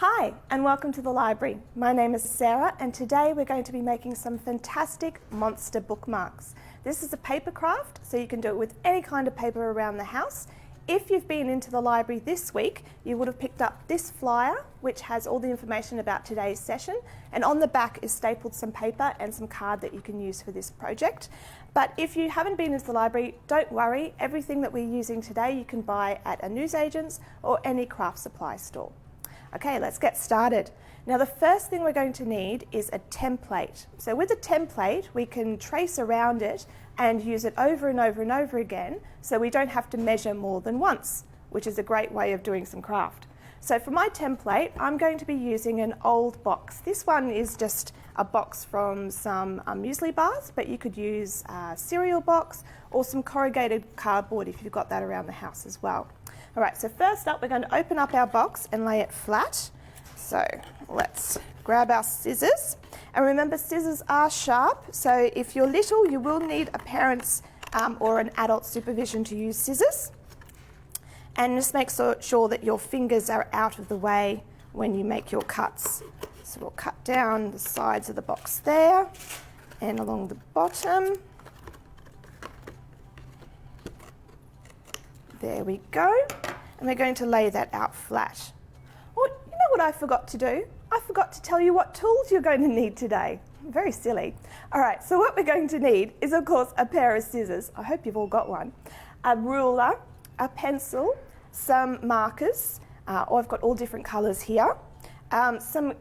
Hi and welcome to the library. My name is Sarah and today we're going to be making some fantastic monster bookmarks. This is a paper craft, so you can do it with any kind of paper around the house. If you've been into the library this week, you would have picked up this flyer which has all the information about today's session, and on the back is stapled some paper and some card that you can use for this project. But if you haven't been into the library, don't worry, everything that we're using today you can buy at a newsagent's or any craft supply store. Okay, let's get started. Now the first thing we're going to need is a template. So with a template, we can trace around it and use it over and over and over again, so we don't have to measure more than once, which is a great way of doing some craft. So for my template, I'm going to be using an old box. This one is just a box from some muesli bars, but you could use a cereal box or some corrugated cardboard if you've got that around the house as well. All right, so first up, we're going to open up our box and lay it flat. So let's grab our scissors. And remember, scissors are sharp, so if you're little, you will need a parent's or an adult supervision to use scissors. And just make sure that your fingers are out of the way when you make your cuts. So we'll cut down the sides of the box there and along the bottom. There we go. And we're going to lay that out flat. Oh, you know what I forgot to do? I forgot to tell you what tools you're going to need today. Very silly. All right, so what we're going to need is, of course, a pair of scissors. I hope you've all got one. A ruler, a pencil, some markers, or I've got all different colours here, some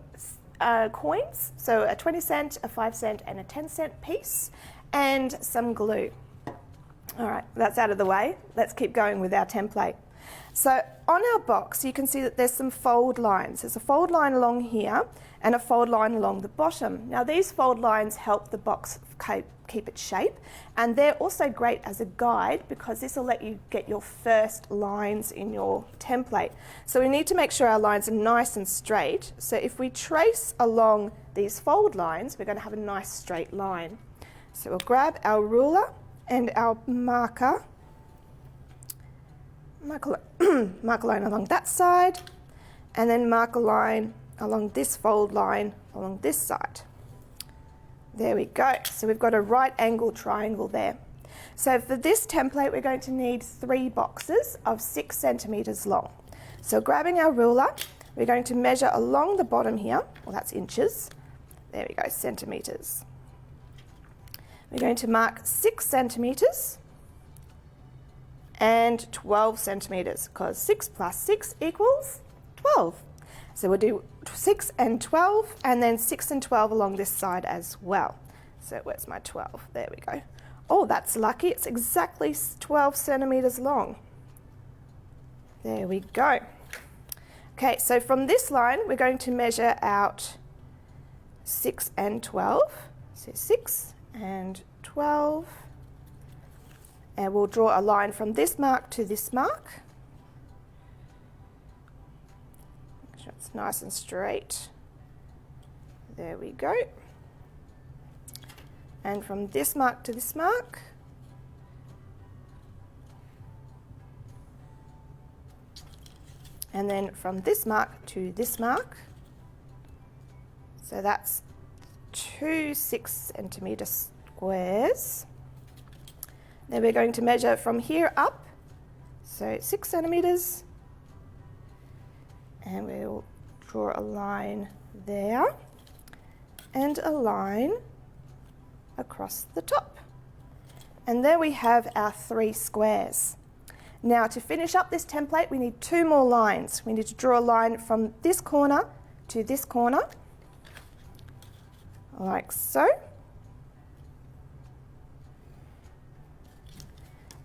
coins, so a 20 cent, a 5 cent and a 10 cent piece, and some glue. All right, that's out of the way. Let's keep going with our template. So on our box, you can see that there's some fold lines. There's a fold line along here and a fold line along the bottom. Now these fold lines help the box keep its shape, and they're also great as a guide because this will let you get your first lines in your template. So we need to make sure our lines are nice and straight. So if we trace along these fold lines, we're going to have a nice straight line. So we'll grab our ruler and our marker, mark a line along that side, and then mark a line along this fold line along this side. There we go. So we've got a right angle triangle there. So for this template, we're going to need 3 boxes of 6 centimetres long. So grabbing our ruler, we're going to measure along the bottom here, well that's inches, there we go, centimetres. We're going to mark 6 centimetres and 12 centimetres, because 6 plus 6 equals 12. So we'll do 6 and 12, and then 6 and 12 along this side as well. So where's my 12? There we go. Oh, that's lucky. It's exactly 12 centimetres long. There we go. Okay, so from this line, we're going to measure out 6 and 12. So 6 and 12. And we'll draw a line from this mark to this mark. Make sure it's nice and straight. There we go. And from this mark to this mark. And then from this mark to this mark. So that's 2 6 centimetre squares. Then we're going to measure from here up, so 6 centimetres, and we'll draw a line there and a line across the top. And there we have our 3 squares. Now to finish up this template, we need 2 more lines. We need to draw a line from this corner to this corner, like so.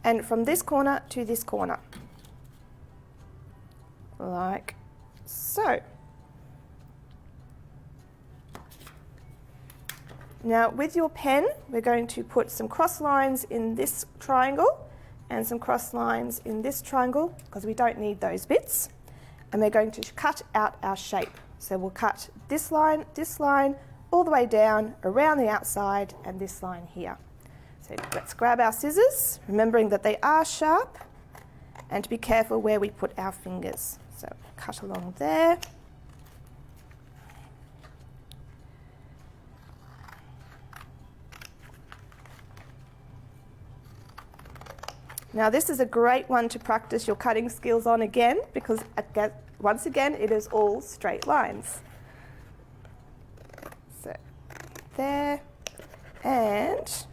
And from this corner to this corner, like so. Now with your pen, we're going to put some cross lines in this triangle and some cross lines in this triangle because we don't need those bits. And we're going to cut out our shape. So we'll cut this line, all the way down around the outside, and this line here. So let's grab our scissors, remembering that they are sharp, and to be careful where we put our fingers. So cut along there Now this is a great one to practice your cutting skills on again, because once again it is all straight lines. So there and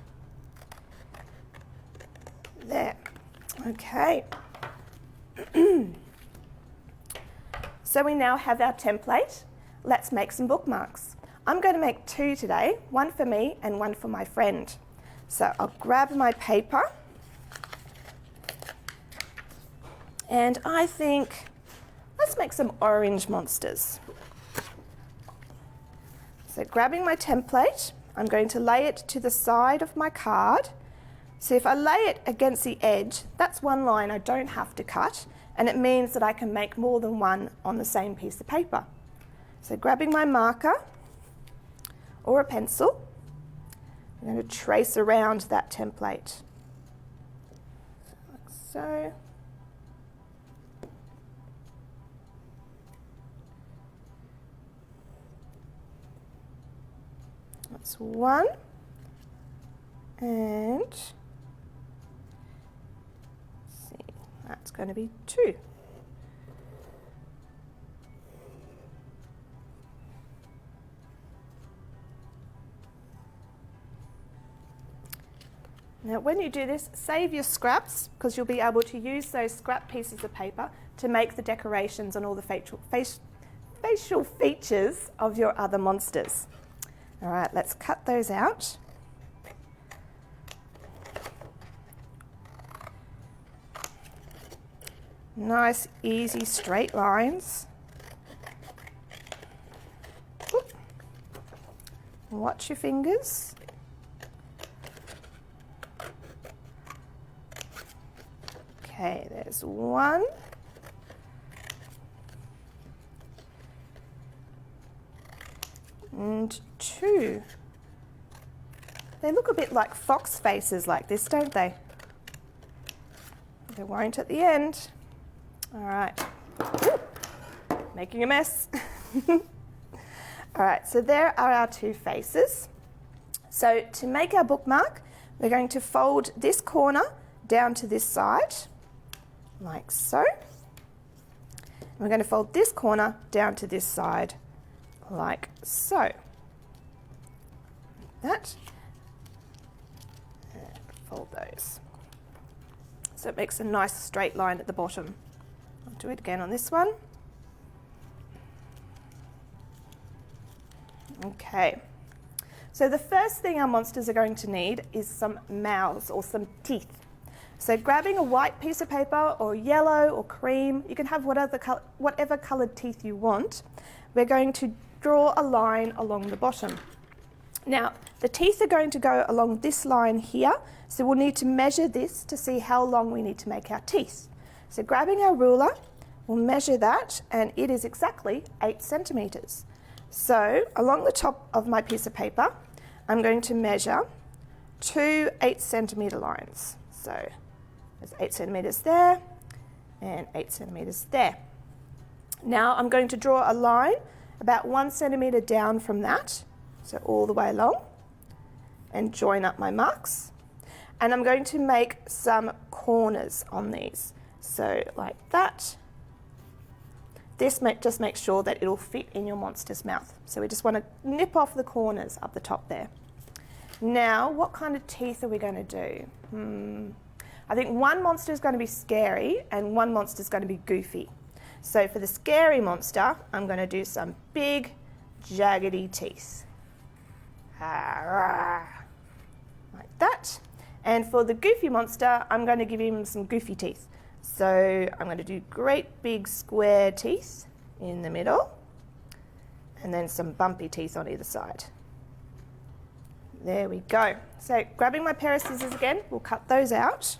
there. Okay. So we now have our template. Let's make some bookmarks. I'm going to make 2 today, one for me and one for my friend. So I'll grab my paper, and I think let's make some orange monsters. So grabbing my template, I'm going to lay it to the side of my card. So if I lay it against the edge, that's one line I don't have to cut, and it means that I can make more than one on the same piece of paper. So grabbing my marker or a pencil, I'm going to trace around that template. Like so. That's 1. And that's going to be 2. Now when you do this, save your scraps, because you'll be able to use those scrap pieces of paper to make the decorations on all the facial features of your other monsters. All right, let's cut those out. Nice, easy, straight lines. Oop. Watch your fingers. Okay, there's 1. And 2. They look a bit like fox faces like this, don't they? They won't at the end. All right, ooh, making a mess. All right, so there are our 2 faces. So to make our bookmark, we're going to fold this corner down to this side, like so. We're going to fold this corner down to this side, like so. Like that. And fold those. So it makes a nice straight line at the bottom. I'll do it again on this one. Okay, so the first thing our monsters are going to need is some mouths or some teeth. So grabbing a white piece of paper or yellow or cream, you can have whatever coloured teeth you want. We're going to draw a line along the bottom. Now, the teeth are going to go along this line here, so we'll need to measure this to see how long we need to make our teeth. So grabbing our ruler, we'll measure that, and it is exactly 8 centimetres. So along the top of my piece of paper, I'm going to measure 2 8-centimetre lines. So there's 8 centimetres there and 8 centimetres there. Now I'm going to draw a line about 1 centimetre down from that, so all the way along, and join up my marks. And I'm going to make some corners on these. So like that. This just makes sure that it'll fit in your monster's mouth. So we just want to nip off the corners up the top there. Now, what kind of teeth are we going to do? I think one monster is going to be scary and one monster is going to be goofy. So for the scary monster, I'm going to do some big, jaggedy teeth. Like that. And for the goofy monster, I'm going to give him some goofy teeth. So I'm going to do great big square teeth in the middle and then some bumpy teeth on either side. There we go. So grabbing my pair of scissors again, we'll cut those out.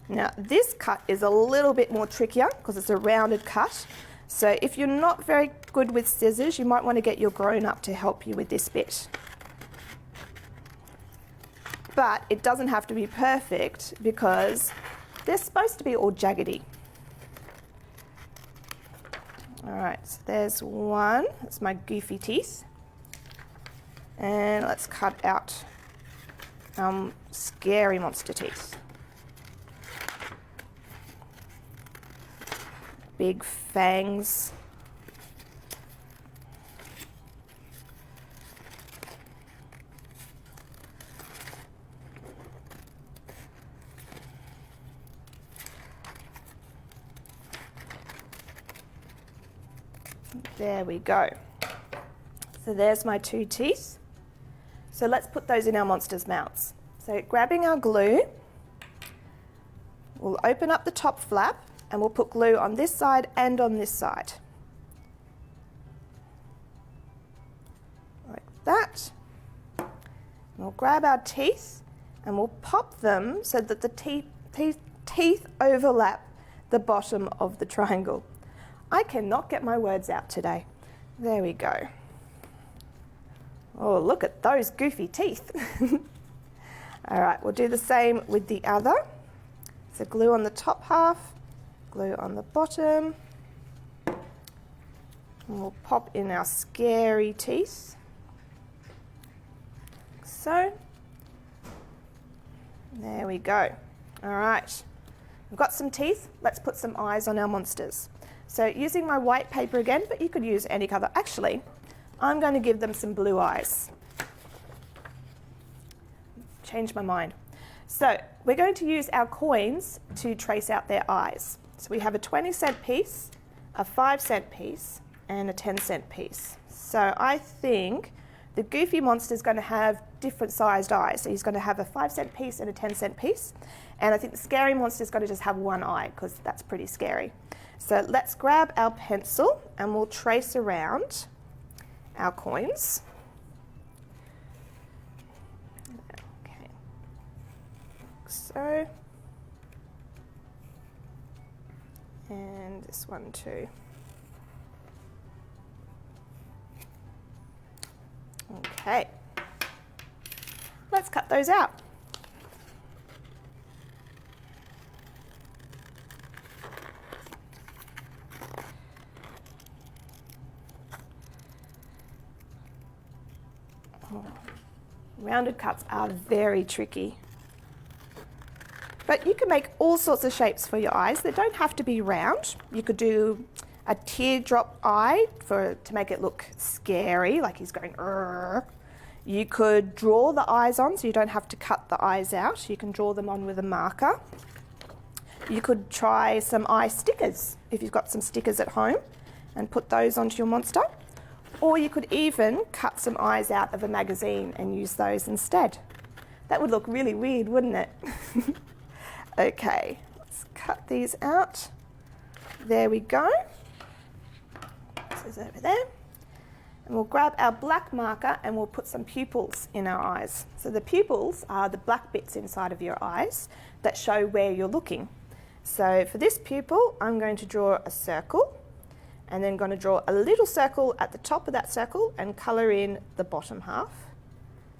Now this cut is a little bit more trickier because it's a rounded cut. So if you're not very good with scissors, you might want to get your grown-up to help you with this bit. But it doesn't have to be perfect because they're supposed to be all jaggedy. All right, so there's one. That's my goofy teeth. And let's cut out scary monster teeth. Big fangs. There we go. So there's my 2 teeth. So let's put those in our monsters' mouths. So grabbing our glue, we'll open up the top flap and we'll put glue on this side and on this side. Like that. And we'll grab our teeth and we'll pop them so that the teeth overlap the bottom of the triangle. I cannot get my words out today. There we go. Oh, look at those goofy teeth. All right, we'll do the same with the other. So glue on the top half, glue on the bottom. And we'll pop in our scary teeth. Like so. There we go. All right, we've got some teeth. Let's put some eyes on our monsters. So using my white paper again, but you could use any colour. Actually, I'm going to give them some blue eyes. Change my mind. So we're going to use our coins to trace out their eyes. So we have a 20-cent piece, a 5-cent piece, and a 10-cent piece. So I think the goofy monster is going to have different sized eyes. So he's going to have a 5-cent piece and a 10-cent piece. And I think the scary monster is going to just have one eye because that's pretty scary. So let's grab our pencil and we'll trace around our coins. Okay, so, and this one too. Okay, let's cut those out. Rounded cuts are very tricky. But you can make all sorts of shapes for your eyes. They don't have to be round. You could do a teardrop eye to make it look scary, like he's going, "Rrr." You could draw the eyes on so you don't have to cut the eyes out. You can draw them on with a marker. You could try some eye stickers if you've got some stickers at home and put those onto your monster. Or you could even cut some eyes out of a magazine and use those instead. That would look really weird, wouldn't it? Okay, let's cut these out. There we go. This is over there. And we'll grab our black marker and we'll put some pupils in our eyes. So the pupils are the black bits inside of your eyes that show where you're looking. So for this pupil, I'm going to draw a circle. And then going to draw a little circle at the top of that circle and colour in the bottom half.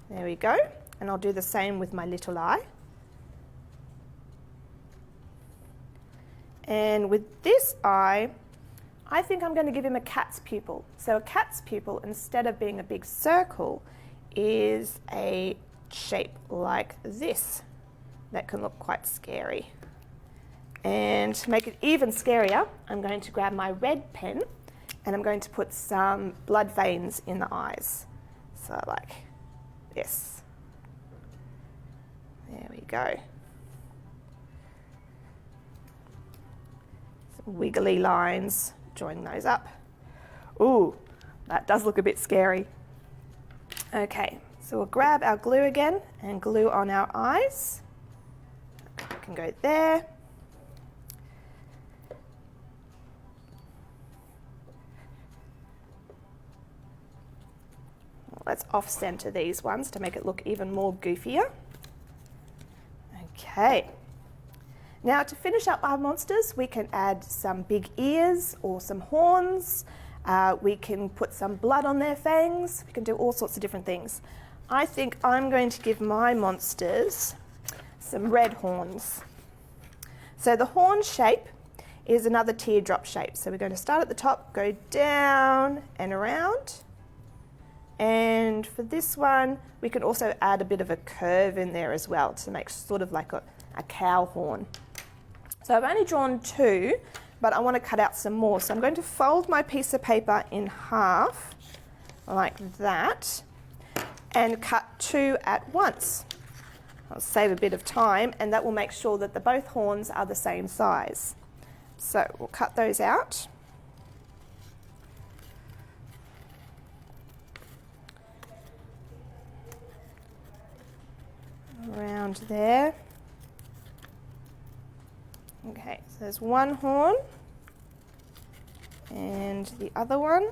There we go. And I'll do the same with my little eye. And with this eye, I think I'm going to give him a cat's pupil. So a cat's pupil, instead of being a big circle, is a shape like this. That can look quite scary. And to make it even scarier, I'm going to grab my red pen and I'm going to put some blood veins in the eyes. So like this. There we go. Some wiggly lines, join those up. Ooh, that does look a bit scary. Okay, so we'll grab our glue again and glue on our eyes. We can go there. Let's off-center these ones to make it look even more goofier. Okay. Now to finish up our monsters, we can add some big ears or some horns. We can put some blood on their fangs. We can do all sorts of different things. I think I'm going to give my monsters some red horns. So the horn shape is another teardrop shape. So we're going to start at the top, go down and around. And for this one, we can also add a bit of a curve in there as well to make sort of like a cow horn. So I've only drawn 2, but I want to cut out some more. So I'm going to fold my piece of paper in half like that and cut 2 at once. I'll save a bit of time, and that will make sure that both horns are the same size. So we'll cut those out. Around there. Okay, so there's one horn and the other one.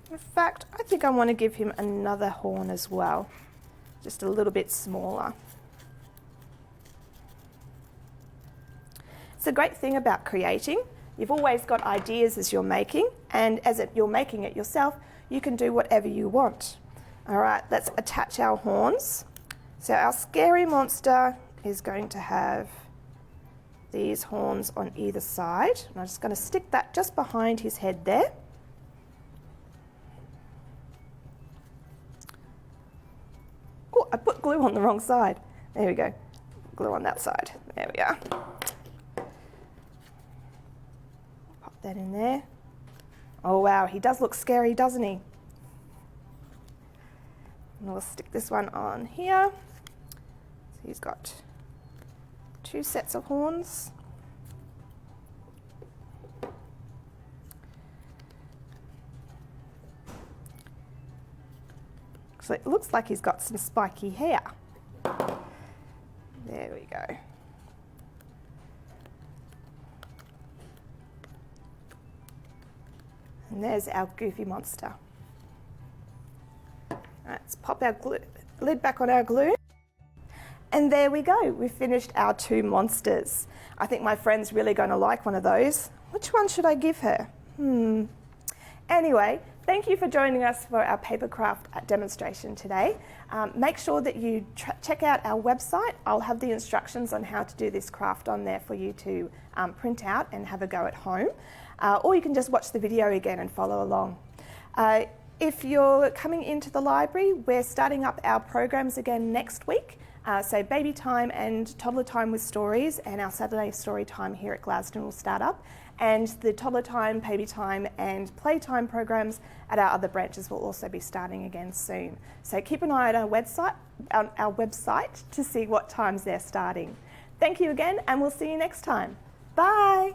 In fact, I think I want to give him another horn as well, just a little bit smaller. It's a great thing about creating. You've always got ideas as you're making, and as you're making it yourself, you can do whatever you want. All right, let's attach our horns. So our scary monster is going to have these horns on either side. And I'm just going to stick that just behind his head there. Oh, I put glue on the wrong side. There we go. Glue on that side. There we are. Pop that in there. Oh wow, he does look scary, doesn't he? And we'll stick this one on here. So he's got 2 sets of horns. So it looks like he's got some spiky hair. There we go. And there's our goofy monster. Let's pop our lid back on our glue. And there we go, we've finished our 2 monsters. I think my friend's really going to like one of those. Which one should I give her? Anyway, thank you for joining us for our paper craft demonstration today. Make sure that you check out our website. I'll have the instructions on how to do this craft on there for you to print out and have a go at home. Or you can just watch the video again and follow along. If you're coming into the library, we're starting up our programs again next week. So baby time and toddler time with stories, and our Saturday story time here at Gladstone will start up. And the toddler time, baby time and playtime programs at our other branches will also be starting again soon. So keep an eye on our website to see what times they're starting. Thank you again, and we'll see you next time. Bye.